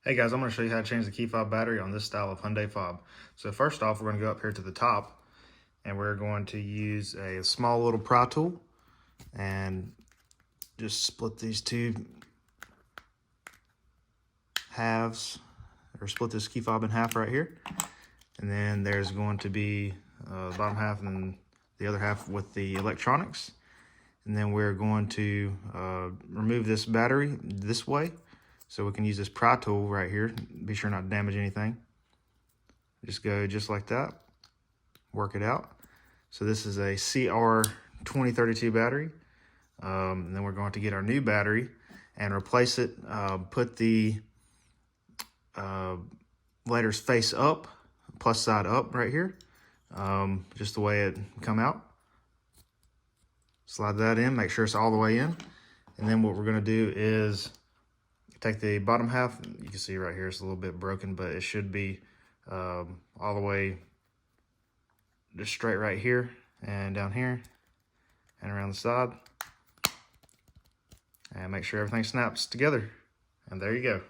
Hey guys, I'm going to show you how to change the key fob battery on this style of Hyundai fob. So first off, we're going to go up here to the top and we're going to use a small little pry tool and just split these two halves, or split this key fob in half right here. And then there's going to be the bottom half and the other half with the electronics. And then we're going to remove this battery this way. So we can use this pry tool right here. Be sure not to damage anything. Just go just like that. Work it out. So this is a CR2032 battery. And then we're going to get our new battery and replace it. Put the letters face up, plus side up right here. Just the way it come out. Slide that in, make sure it's all the way in. And then what we're gonna do is take the bottom half. You can see right here it's a little bit broken, but it should be all the way just straight right here and down here and around the side. And make sure everything snaps together. And there you go.